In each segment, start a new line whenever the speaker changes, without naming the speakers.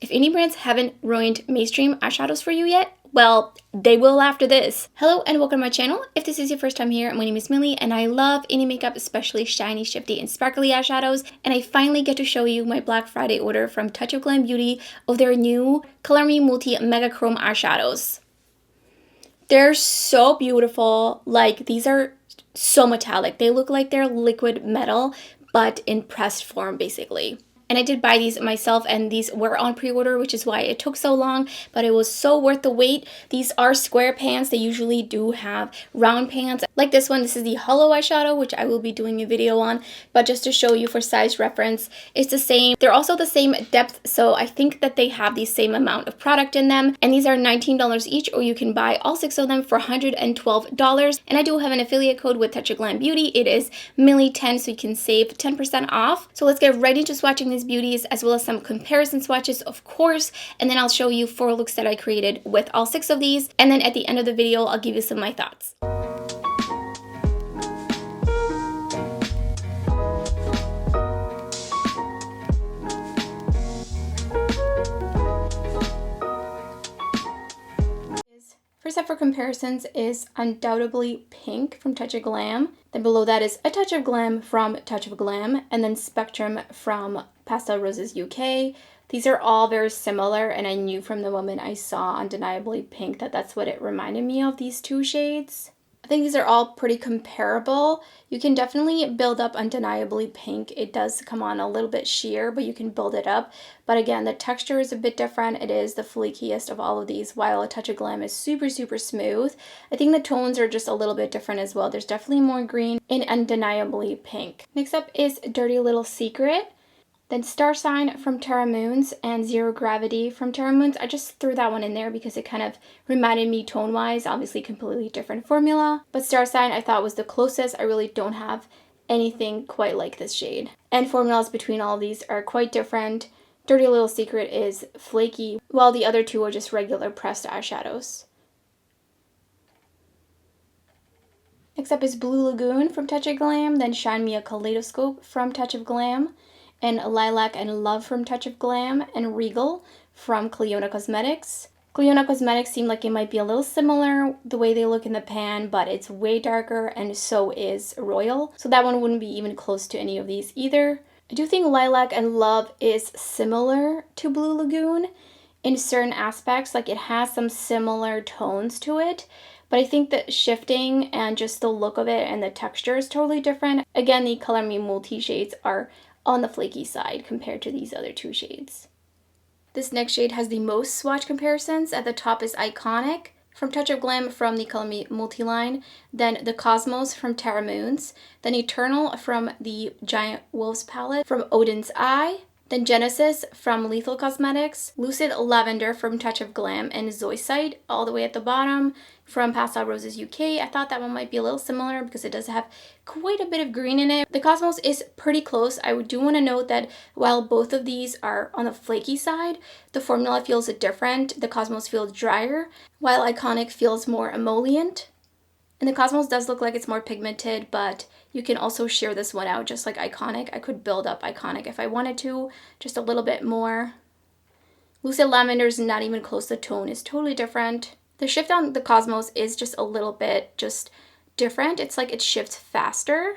If any brands haven't ruined mainstream eyeshadows for you yet, well, they will after this. Hello and welcome to my channel. If this is your first time here, my name is Millie and I love any makeup, especially shiny, shifty, and sparkly eyeshadows. And I finally get to show you my Black Friday order from Touch of Glam Beauty of their new Color Me Multi Megachrome eyeshadows. They're so beautiful. Like, these are so metallic. They look like they're liquid metal, but in pressed form, basically. And I did buy these myself, and these were on pre-order, which is why it took so long, but it was so worth the wait. These are square pans. They usually do have round pans. Like this one, this is the hollow eyeshadow, which I will be doing a video on, but just to show you for size reference, it's the same. They're also the same depth, so I think that they have the same amount of product in them. And these are $19 each, or you can buy all 6 of them for $112. And I do have an affiliate code with Touch of Glam Beauty. It is Millie10, so you can save 10% off. So let's get right into swatching these beauties, as well as some comparison swatches, of course, and then I'll show you 4 looks that I created with all 6 of these, and then at the end of the video I'll give you some of my thoughts. First up for comparisons is undoubtedly Pink from Touch of Glam. Then below that is A Touch of Glam from Touch of Glam. And then Spectrum from Pastel Roses UK. These are all very similar, and I knew from the moment I saw Undeniably Pink that that's what it reminded me of, these 2 shades. I think these are all pretty comparable. You can definitely build up Undeniably Pink. It does come on a little bit sheer, but you can build it up. But again, the texture is a bit different. It is the flakiest of all of these, while A Touch of Glam is super, super smooth. I think the tones are just a little bit different as well. There's definitely more green in Undeniably Pink. Next up is Dirty Little Secret. Then Star Sign from Terra Moons and Zero Gravity from Terra Moons. I just threw that one in there because it kind of reminded me tone-wise, obviously completely different formula. But Star Sign I thought was the closest. I really don't have anything quite like this shade. And formulas between all of these are quite different. Dirty Little Secret is flaky, while the other 2 are just regular pressed eyeshadows. Next up is Blue Lagoon from Touch of Glam, then Shine Me a Kaleidoscope from Touch of Glam, and Lilac and Love from Touch of Glam, and Regal from Clionadh Cosmetics. Clionadh Cosmetics seemed like it might be a little similar the way they look in the pan, but it's way darker, and so is Royal. So that one wouldn't be even close to any of these either. I do think Lilac and Love is similar to Blue Lagoon in certain aspects, like it has some similar tones to it. But I think that shifting and just the look of it and the texture is totally different. Again, the Color Me Multi shades are on the flaky side compared to these other 2 shades. This next shade has the most swatch comparisons. At the top is Iconic from Touch of Glam from the Color Me Multi line, then the Cosmos from Terra Moons, then Eternal from the Giant Wolves palette from Odin's Eye, then Genesis from Lethal Cosmetics, Lucid Lavender from Touch of Glam, and Zoisite all the way at the bottom from Pastel Roses UK. I thought that one might be a little similar because it does have quite a bit of green in it. The Cosmos is pretty close. I do want to note that while both of these are on the flaky side, the formula feels different. The Cosmos feels drier, while Iconic feels more emollient. And the Cosmos does look like it's more pigmented, but you can also sheer this one out just like Iconic. I could build up Iconic if I wanted to, just a little bit more. Lucid Lavender is not even close. The tone is totally different. The shift on the Cosmos is just a little bit just different. It's like it shifts faster.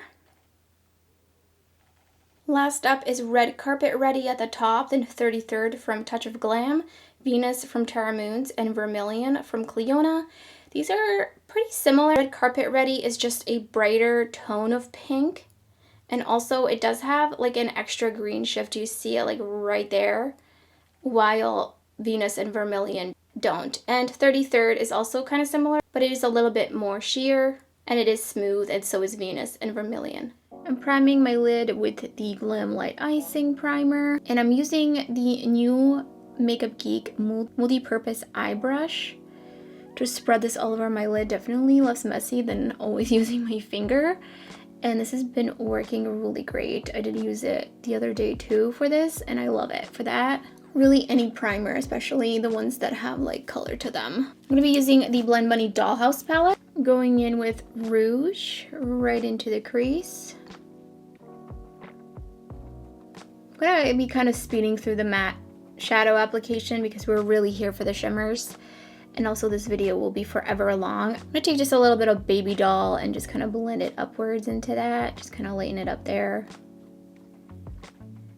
Last up is Red Carpet Ready at the top, then 33rd from Touch of Glam, Venus from Terra Moons, and Vermilion from Clionadh. These are pretty similar. Red Carpet Ready is just a brighter tone of pink. And also it does have like an extra green shift. You see it like right there, while Venus and Vermilion don't. And 33rd is also kind of similar, but it is a little bit more sheer, and it is smooth, and so is Venus and Vermilion. I'm priming my lid with the Glam Light Icing Primer, and I'm using the new Makeup Geek multi-purpose eye brush to spread this all over my lid. Definitely less messy than always using my finger, and this has been working really great. I did use it the other day too for this, and I love it for that. Really any primer, especially the ones that have like color to them. I'm going to be using the Blend Bunny Dollhouse palette, going in with Rouge right into the crease. I'm going to be kind of speeding through the matte shadow application because we're really here for the shimmers. And also this video will be forever long. I'm gonna take just a little bit of Baby Doll and just kind of blend it upwards into that. Just kind of lighten it up there.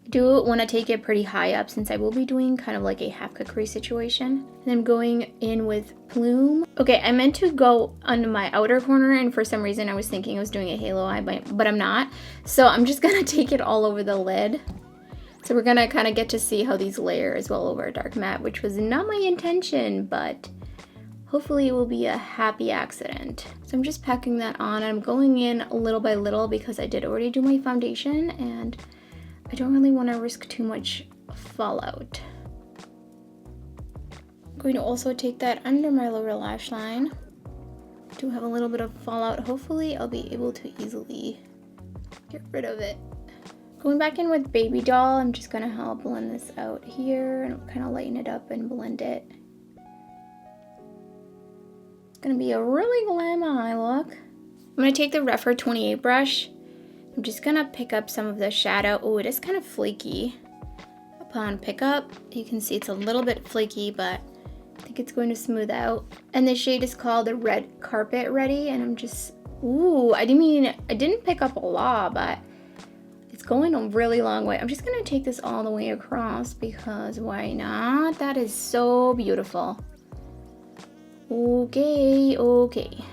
I do want to take it pretty high up since I will be doing kind of like a half cut crease situation. And I'm going in with Plume. Okay, I meant to go on my outer corner, and for some reason I was thinking I was doing a halo eye, but I'm not. So I'm just gonna take it all over the lid. So we're gonna kind of get to see how these layer as well over a dark matte, which was not my intention, but hopefully it will be a happy accident. So I'm just packing that on. I'm going in little by little because I did already do my foundation and I don't really want to risk too much fallout. I'm going to also take that under my lower lash line. I do have a little bit of fallout. Hopefully I'll be able to easily get rid of it. Going back in with Baby Doll, I'm just going to help blend this out here and kind of lighten it up and blend it. It's going to be a really glam eye look. I'm going to take the Refer 28 brush. I'm just gonna pick up some of the shadow. Oh, it is kind of flaky. Upon pickup, you can see it's a little bit flaky, but I think it's going to smooth out. And the shade is called the Red Carpet Ready, and I'm just, ooh, I didn't pick up a lot, but it's going a really long way. I'm just gonna take this all the way across because why not? That is so beautiful. Okay, okay.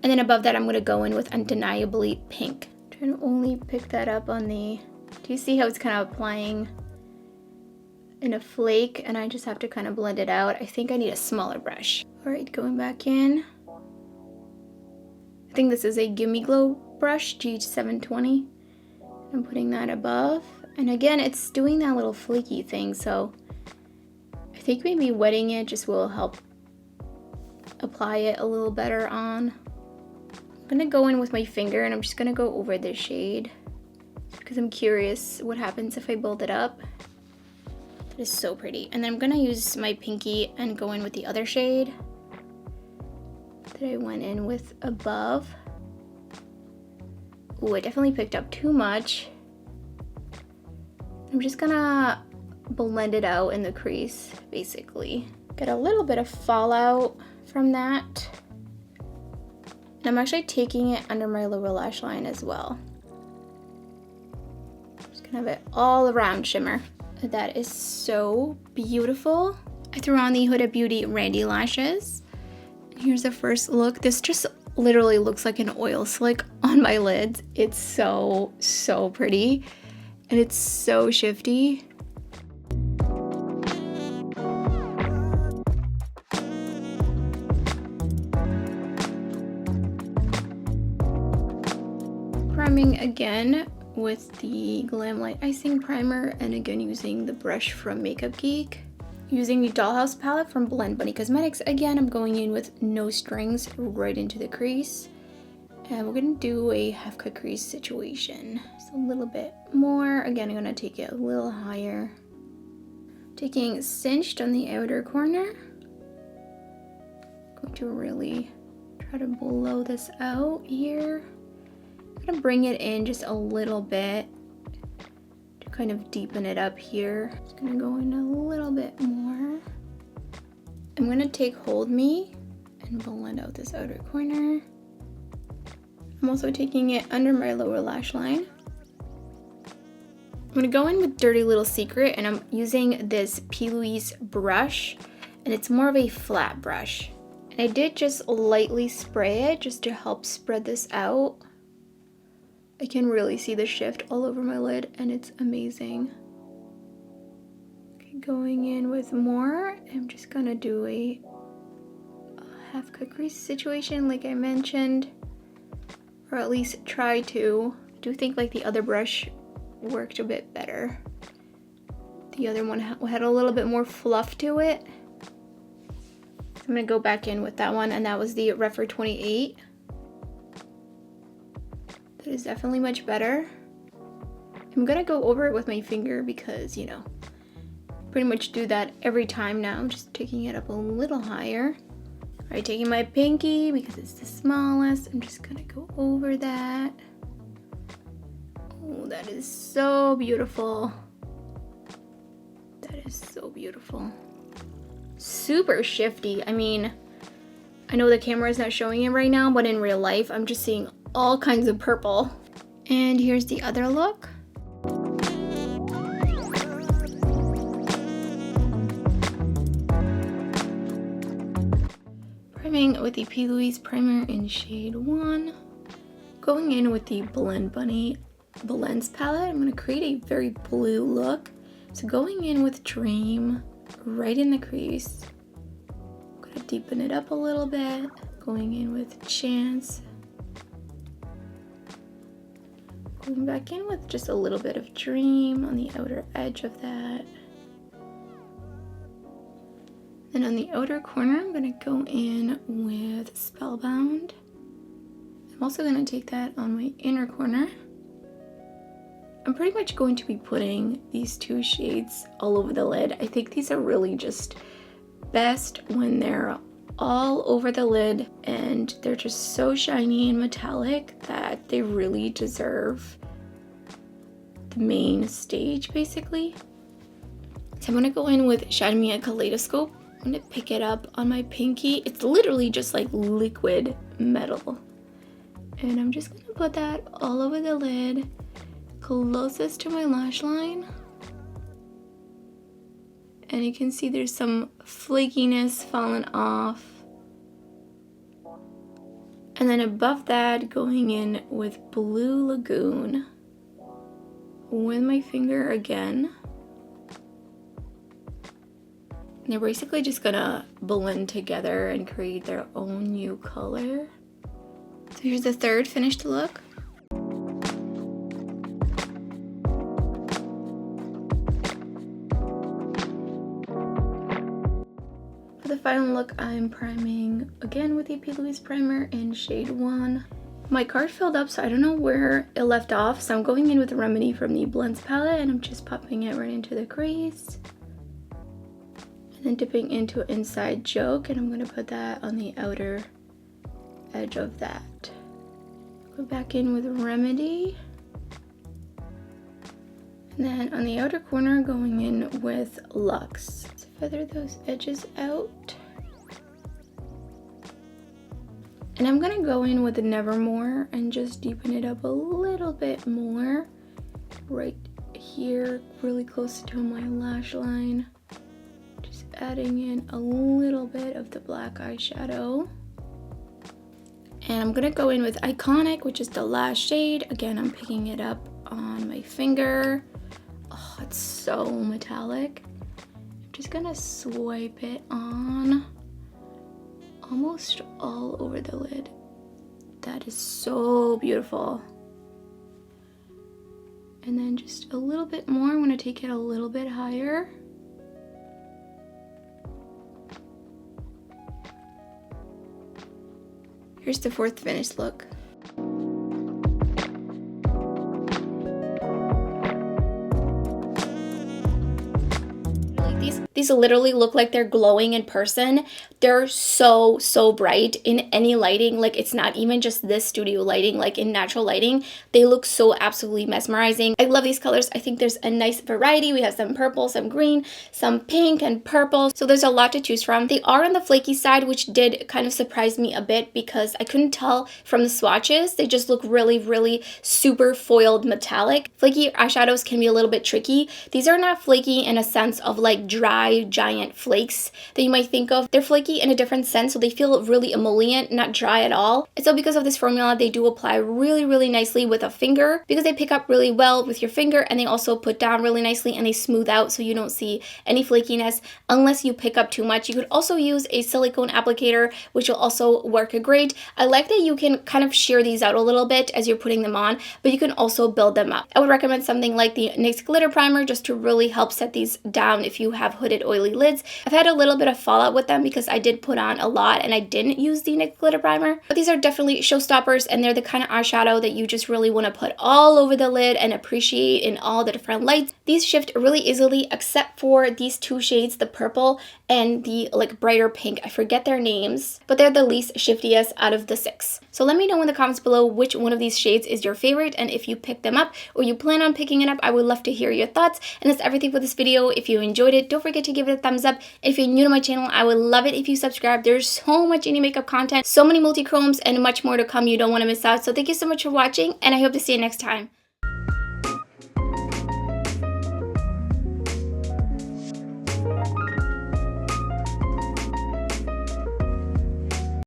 And then above that, I'm gonna go in with Undeniably Pink. And only pick that up on the, do you see how it's kind of applying in a flake, and I just have to kind of blend it out. I think I need a smaller brush. All right, going back in. I think this is a Gimme Glow brush, G720. I'm putting that above, and again, it's doing that little flaky thing, so I think maybe wetting it just will help apply it a little better on. I'm gonna go in with my finger and I'm just gonna go over this shade because I'm curious what happens if I build it up. That is so pretty. And then I'm gonna use my pinky and go in with the other shade that I went in with above. Ooh, I definitely picked up too much. I'm just gonna blend it out in the crease, basically. Get a little bit of fallout from that. And I'm actually taking it under my lower lash line as well. Just gonna have it all around shimmer. That is so beautiful. I threw on the Huda Beauty Randy lashes. Here's the first look. This just literally looks like an oil slick on my lids. It's so, so pretty. And it's so shifty. Priming again with the Glam Light Icing Primer, and again using the brush from Makeup Geek. Using the Dollhouse palette from Blend Bunny Cosmetics. Again, I'm going in with no strings right into the crease. And we're gonna do a half cut crease situation. Just a little bit more. Again, I'm gonna take it a little higher. Taking Cinched on the outer corner. Going to really try to blow this out here. I'm gonna bring it in just a little bit to kind of deepen it up here. Just gonna go in a little bit more. I'm gonna take Hold Me and blend out this outer corner. I'm also taking it under my lower lash line. I'm gonna go in with Dirty Little Secret, and I'm using this P. Louise brush, and it's more of a flat brush. And I did just lightly spray it just to help spread this out. I can really see the shift all over my lid, and it's amazing. Okay, going in with more. I'm just gonna do a half cut crease situation like I mentioned, or at least try to. I do think like the other brush worked a bit better. The other one had a little bit more fluff to it. So I'm gonna go back in with that one, and that was the Refer 28. That is definitely much better. I'm gonna go over it with my finger because, you know, pretty much do that every time now. I'm just taking it up a little higher. All right, taking my pinky because it's the smallest. I'm just gonna go over that. Oh, that is so beautiful. That is so beautiful. Super shifty. I mean, I know the camera is not showing it right now, but in real life, I'm just seeing all kinds of purple. And here's the other look. Priming with the P. Louise primer in shade 1. Going in with the Blend Bunny Blends palette, I'm going to create a very blue look. So going in with Dream right in the crease. I'm going to deepen it up a little bit. Going in with Chance. Going back in with just a little bit of Dream on the outer edge of that. Then on the outer corner, I'm going to go in with Spellbound. I'm also going to take that on my inner corner. I'm pretty much going to be putting these two shades all over the lid. I think these are really just best when they're all over the lid and they're just so shiny and metallic that they really deserve the main stage, basically. So I'm going to go in with Shine Me a Kaleidoscope. I'm going to pick it up on my pinky. It's literally just like liquid metal. And I'm just going to put that all over the lid, closest to my lash line. And you can see there's some flakiness falling off. And then above that, going in with Blue Lagoon with my finger again. They're basically just gonna blend together and create their own new color. So here's the third finished look. For the final look, I'm priming again with the P. Louise primer in shade 1. My card filled up, so I don't know where it left off, so I'm going in with Remedy from the Blends palette, and I'm just popping it right into the crease. And then dipping into Inside Joke, and I'm going to put that on the outer edge of that. Go back in with Remedy. And then on the outer corner, going in with Luxe. So feather those edges out. And I'm going to go in with Nevermore and just deepen it up a little bit more. Right here, really close to my lash line. Adding in a little bit of the black eyeshadow. And I'm gonna go in with Iconic, which is the last shade. Again, I'm picking it up on my finger. Oh, it's so metallic. I'm just gonna swipe it on almost all over the lid. That is so beautiful. And then just a little bit more. I'm gonna take it a little bit higher. Here's the fourth finished look. These literally look like they're glowing in person. They're so bright in any lighting. Like, it's not even just this studio lighting, like in natural lighting, they look so absolutely mesmerizing. I love these colors. I think there's a nice variety. We have some purple, some green, some pink and purple. So there's a lot to choose from. They are on the flaky side, which did kind of surprise me a bit because I couldn't tell from the swatches. They just look really super foiled metallic. Flaky eyeshadows can be a little bit tricky. These are not flaky in a sense of like dry giant flakes that you might think of. They're flaky in a different sense, so they feel really emollient, not dry at all. And so because of this formula, they do apply really nicely with a finger because they pick up really well with your finger, and they also put down really nicely and they smooth out so you don't see any flakiness unless you pick up too much. You could also use a silicone applicator, which will also work great. I like that you can kind of shear these out a little bit as you're putting them on, but you can also build them up. I would recommend something like the NYX glitter primer just to really help set these down if you have hooded pigmented oily lids. I've had a little bit of fallout with them because I did put on a lot and I didn't use the NYX glitter primer. But these are definitely showstoppers, and they're the kind of eyeshadow that you just really want to put all over the lid and appreciate in all the different lights. These shift really easily except for these two shades, the purple and the like brighter pink. I forget their names, but they're the least shiftiest out of the 6. So let me know in the comments below which one of these shades is your favorite, and if you picked them up or you plan on picking it up, I would love to hear your thoughts. And that's everything for this video. If you enjoyed it, don't forget to give it a thumbs up. If you're new to my channel, I would love it if you subscribe. There's so much indie makeup content, so many multi-chromes, and much more to come you don't want to miss out. So thank you so much for watching, and I hope to see you next time.